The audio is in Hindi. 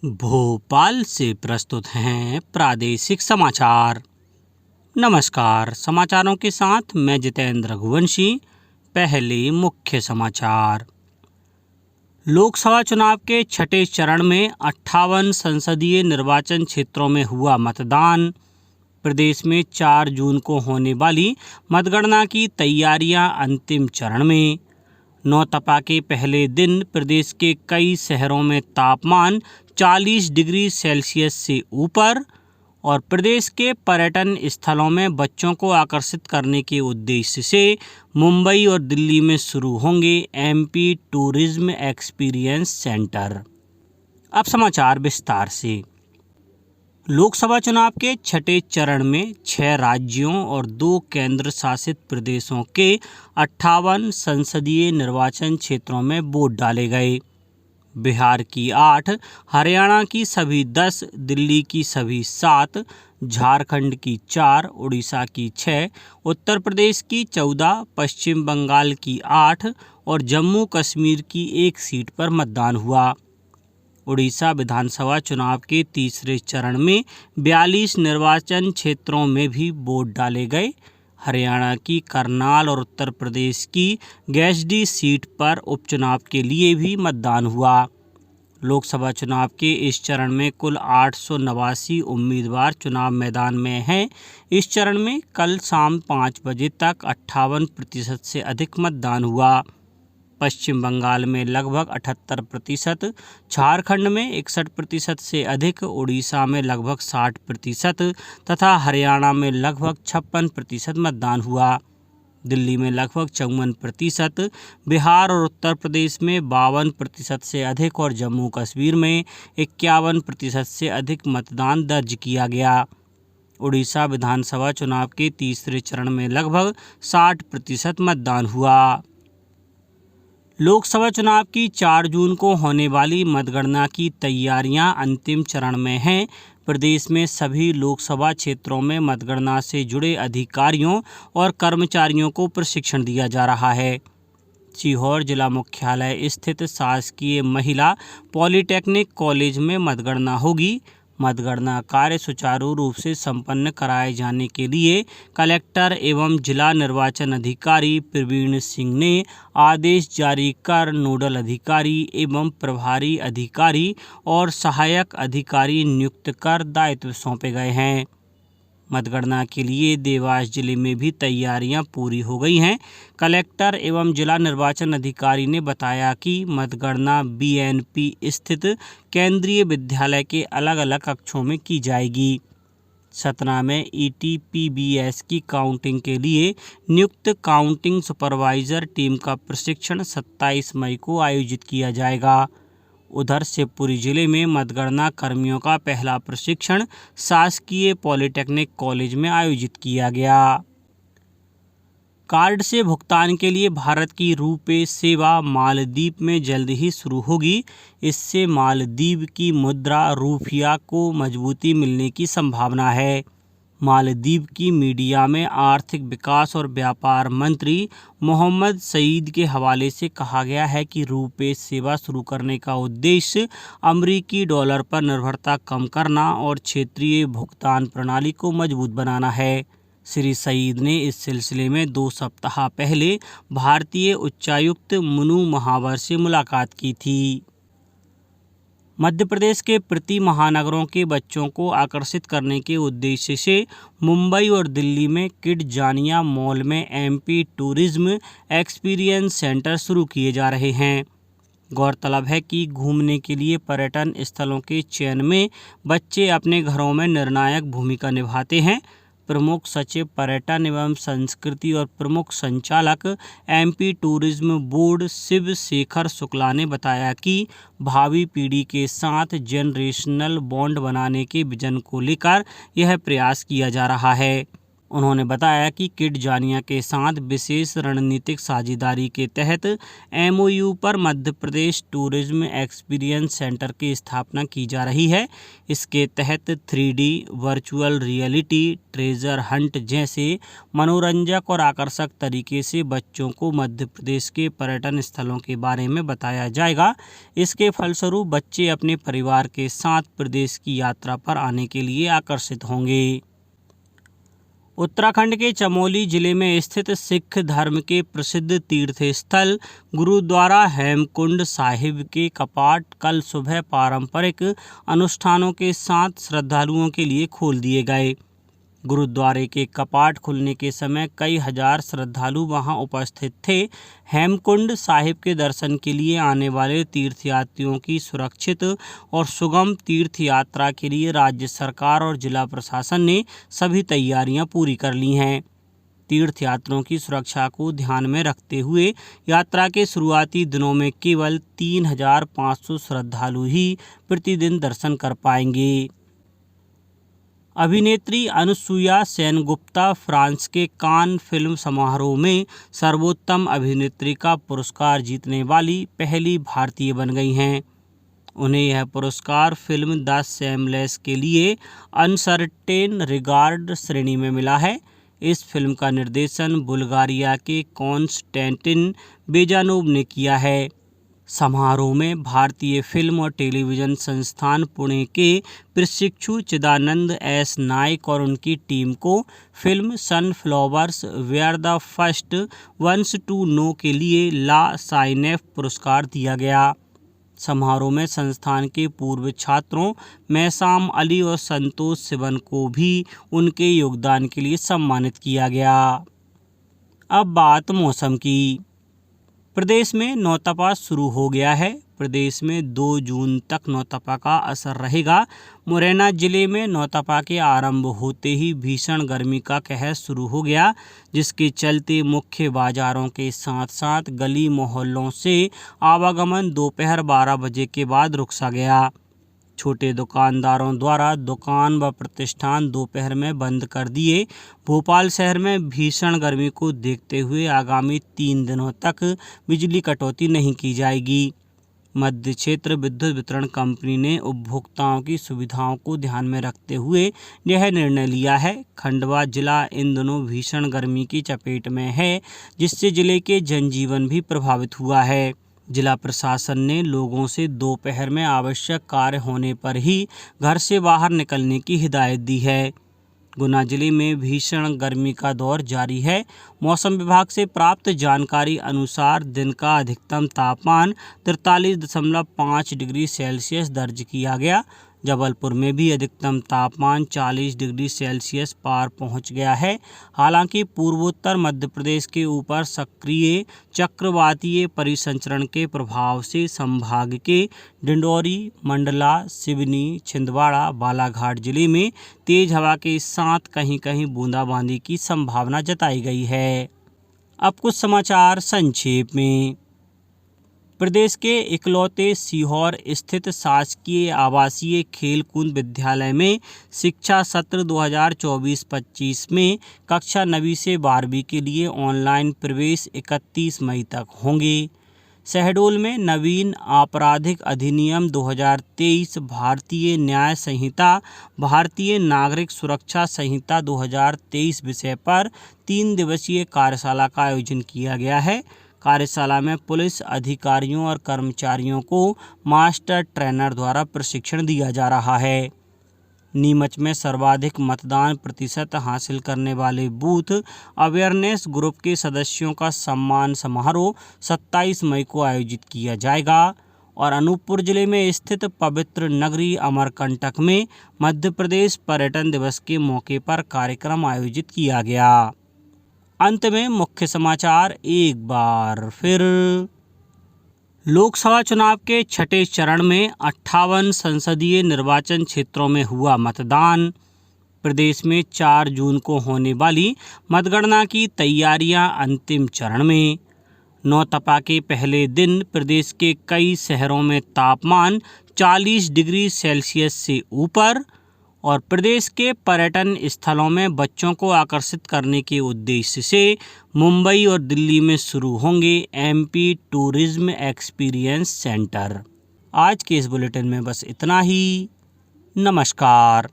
भोपाल से प्रस्तुत हैं प्रादेशिक समाचार। नमस्कार, समाचारों के साथ मैं जितेंद्र रघुवंशी। पहले मुख्य समाचार। लोकसभा चुनाव के छठे चरण में 58 संसदीय निर्वाचन क्षेत्रों में हुआ मतदान। प्रदेश में 4 जून को होने वाली मतगणना की तैयारियां अंतिम चरण में। नौतपा के पहले दिन प्रदेश के कई शहरों में तापमान 40 डिग्री सेल्सियस से ऊपर। और प्रदेश के पर्यटन स्थलों में बच्चों को आकर्षित करने के उद्देश्य से मुंबई और दिल्ली में शुरू होंगे एमपी टूरिज्म एक्सपीरियंस सेंटर। अब समाचार विस्तार से। लोकसभा चुनाव के छठे चरण में 6 राज्यों और 2 केंद्र शासित प्रदेशों के 58 संसदीय निर्वाचन क्षेत्रों में वोट डाले गए। बिहार की 8, हरियाणा की सभी 10, दिल्ली की सभी 7, झारखंड की 4, उड़ीसा की 6, उत्तर प्रदेश की 14, पश्चिम बंगाल की 8 और जम्मू कश्मीर की 1 सीट पर मतदान हुआ। उड़ीसा विधानसभा चुनाव के तीसरे चरण में 42 निर्वाचन क्षेत्रों में भी वोट डाले गए। हरियाणा की करनाल और उत्तर प्रदेश की गैसडी सीट पर उपचुनाव के लिए भी मतदान हुआ। लोकसभा चुनाव के इस चरण में कुल 889 उम्मीदवार चुनाव मैदान में हैं। इस चरण में कल शाम 5 बजे तक 58% से अधिक मतदान हुआ। पश्चिम बंगाल में लगभग 78%, झारखंड में 61% से अधिक, उड़ीसा में लगभग 60% तथा हरियाणा में लगभग 56% मतदान हुआ। दिल्ली में लगभग 54%, बिहार और उत्तर प्रदेश में 52% से अधिक और जम्मू कश्मीर में 51% से अधिक मतदान दर्ज किया गया। उड़ीसा विधानसभा चुनाव के तीसरे चरण में लगभग 60% मतदान हुआ। लोकसभा चुनाव की 4 जून को होने वाली मतगणना की तैयारियां अंतिम चरण में हैं। प्रदेश में सभी लोकसभा क्षेत्रों में मतगणना से जुड़े अधिकारियों और कर्मचारियों को प्रशिक्षण दिया जा रहा है। सीहोर जिला मुख्यालय स्थित शासकीय महिला पॉलिटेक्निक कॉलेज में मतगणना होगी। मतगणना कार्य सुचारू रूप से संपन्न कराए जाने के लिए कलेक्टर एवं जिला निर्वाचन अधिकारी प्रवीण सिंह ने आदेश जारी कर नोडल अधिकारी एवं प्रभारी अधिकारी और सहायक अधिकारी नियुक्त कर दायित्व सौंपे गए हैं। मतगणना के लिए देवास जिले में भी तैयारियां पूरी हो गई हैं। कलेक्टर एवं जिला निर्वाचन अधिकारी ने बताया कि मतगणना बीएनपी स्थित केंद्रीय विद्यालय के अलग अलग कक्षों में की जाएगी। सतना में ईटीपीबीएस की काउंटिंग के लिए नियुक्त काउंटिंग सुपरवाइजर टीम का प्रशिक्षण 27 मई को आयोजित किया जाएगा। उधर शिवपुरी जिले में मतगणना कर्मियों का पहला प्रशिक्षण शासकीय पॉलिटेक्निक कॉलेज में आयोजित किया गया। कार्ड से भुगतान के लिए भारत की रूपे सेवा मालदीव में जल्द ही शुरू होगी। इससे मालदीव की मुद्रा रुपया को मजबूती मिलने की संभावना है। मालदीव की मीडिया में आर्थिक विकास और व्यापार मंत्री मोहम्मद सईद के हवाले से कहा गया है कि रूपे सेवा शुरू करने का उद्देश्य अमेरिकी डॉलर पर निर्भरता कम करना और क्षेत्रीय भुगतान प्रणाली को मजबूत बनाना है। श्री सईद ने इस सिलसिले में 2 सप्ताह पहले भारतीय उच्चायुक्त मनु महावर से मुलाकात की थी। मध्य प्रदेश के प्रति महानगरों के बच्चों को आकर्षित करने के उद्देश्य से मुंबई और दिल्ली में किड्जानिया मॉल में एमपी टूरिज्म एक्सपीरियंस सेंटर शुरू किए जा रहे हैं। गौरतलब है कि घूमने के लिए पर्यटन स्थलों के चयन में बच्चे अपने घरों में निर्णायक भूमिका निभाते हैं। प्रमुख सचिव पर्यटन एवं संस्कृति और प्रमुख संचालक MP tourism board Shiv Shekhar Shukla ने बताया कि भावी पीढ़ी के साथ जनरेशनल बॉन्ड बनाने के विजन को लेकर यह प्रयास किया जा रहा है। उन्होंने बताया कि किडजानिया के साथ विशेष रणनीतिक साझेदारी के तहत MOU पर Madhya Pradesh tourism experience centre की स्थापना की जा रही है। इसके तहत 3D virtual reality, treasure Hunt जैसे मनोरंजक और आकर्षक तरीके से बच्चों को मध्य प्रदेश के पर्यटन स्थलों के बारे में बताया जाएगा। इसके फलस्वरूप बच्चे अपने परिवार के साथ प्रदेश की यात्रा पर आने के लिए आकर्षित होंगे। उत्तराखंड के चमोली जिले में स्थित सिख धर्म के प्रसिद्ध तीर्थ स्थल गुरुद्वारा हेमकुंड साहिब के कपाट कल सुबह पारंपरिक अनुष्ठानों के साथ श्रद्धालुओं के लिए खोल दिए गए। गुरुद्वारे के कपाट खुलने के समय कई हजार श्रद्धालु वहां उपस्थित थे। हेमकुंड साहिब के दर्शन के लिए आने वाले तीर्थयात्रियों की सुरक्षित और सुगम तीर्थ यात्रा के लिए राज्य सरकार और जिला प्रशासन ने सभी तैयारियां पूरी कर ली हैं। तीर्थयात्रियों की सुरक्षा को ध्यान में रखते हुए यात्रा के शुरुआती दिनों में केवल 3,500 श्रद्धालु ही प्रतिदिन दर्शन कर पाएंगे। अभिनेत्री अनुसुईया सेनगुप्ता फ्रांस के कान फिल्म समारोह में सर्वोत्तम अभिनेत्री का पुरस्कार जीतने वाली पहली भारतीय बन गई हैं। उन्हें यह पुरस्कार फिल्म द शेमलेस के लिए अनसर्टेन रिगार्ड श्रेणी में मिला है। इस फिल्म का निर्देशन बुल्गारिया के कॉन्स्टेंटिन बेजानोव ने किया है। समारोह में भारतीय फिल्म और टेलीविज़न संस्थान पुणे के प्रशिक्षु चिदानंद एस नाइक और उनकी टीम को film sunflowers were the first ones to know के लिए ला साइनेफ पुरस्कार दिया गया। समारोह में संस्थान के पूर्व छात्रों मैसाम अली और संतोष सिवन को भी उनके योगदान के लिए सम्मानित किया गया। अब बात मौसम की। प्रदेश में नौतपा शुरू हो गया है। प्रदेश में 2 जून तक नौतपा का असर रहेगा। मुरैना जिले में नौतपा के आरंभ होते ही भीषण गर्मी का कहर शुरू हो गया, जिसके चलते मुख्य बाजारों के साथ साथ गली मोहल्लों से आवागमन दोपहर 12 बजे के बाद रुक सा गया। छोटे दुकानदारों द्वारा दुकान व प्रतिष्ठान दोपहर में बंद कर दिए। भोपाल शहर में भीषण गर्मी को देखते हुए आगामी 3 दिनों तक बिजली कटौती नहीं की जाएगी। मध्य क्षेत्र विद्युत वितरण कंपनी ने उपभोक्ताओं की सुविधाओं को ध्यान में रखते हुए यह निर्णय लिया है। खंडवा जिला इन दिनों भीषण गर्मी की चपेट में है, जिससे जिले के जनजीवन भी प्रभावित हुआ है। जिला प्रशासन ने लोगों से दोपहर में आवश्यक कार्य होने पर ही घर से बाहर निकलने की हिदायत दी है। गुना जिले में भीषण गर्मी का दौर जारी है। मौसम विभाग से प्राप्त जानकारी अनुसार दिन का अधिकतम तापमान 43.5 डिग्री सेल्सियस दर्ज किया गया। जबलपुर में भी अधिकतम तापमान 40 डिग्री सेल्सियस पार पहुंच गया है। हालांकि पूर्वोत्तर मध्य प्रदेश के ऊपर सक्रिय चक्रवातीय परिसंचरण के प्रभाव से संभाग के डिंडौरी, मंडला, सिवनी, छिंदवाड़ा, बालाघाट जिले में तेज हवा के साथ कहीं कहीं बूंदाबांदी की संभावना जताई गई है। अब कुछ समाचार संक्षेप में। प्रदेश के इकलौते सीहोर स्थित शासकीय आवासीय खेलकूद विद्यालय में शिक्षा सत्र 2024-25 में कक्षा 9वीं से 12वीं के लिए ऑनलाइन प्रवेश 31 मई तक होंगे। शहडोल में नवीन आपराधिक अधिनियम 2023, भारतीय न्याय संहिता, भारतीय नागरिक सुरक्षा संहिता 2023 विषय पर 3 दिवसीय कार्यशाला का आयोजन किया गया है। कार्यशाला में पुलिस अधिकारियों और कर्मचारियों को मास्टर ट्रेनर द्वारा प्रशिक्षण दिया जा रहा है। नीमच में सर्वाधिक मतदान प्रतिशत हासिल करने वाले बूथ अवेयरनेस ग्रुप के सदस्यों का सम्मान समारोह 27 मई को आयोजित किया जाएगा। और अनूपपुर जिले में स्थित पवित्र नगरी अमरकंटक में मध्य प्रदेश पर्यटन दिवस के मौके पर कार्यक्रम आयोजित किया गया। अंत में मुख्य समाचार एक बार फिर। लोकसभा चुनाव के छठे चरण में 58 संसदीय निर्वाचन क्षेत्रों में हुआ मतदान। प्रदेश में 4 जून को होने वाली मतगणना की तैयारियां अंतिम चरण में। नौतपा के पहले दिन प्रदेश के कई शहरों में तापमान 40 डिग्री सेल्सियस से ऊपर। और प्रदेश के पर्यटन स्थलों में बच्चों को आकर्षित करने के उद्देश्य से मुंबई और दिल्ली में शुरू होंगे एमपी टूरिज्म एक्सपीरियंस सेंटर। आज के इस बुलेटिन में बस इतना ही। नमस्कार।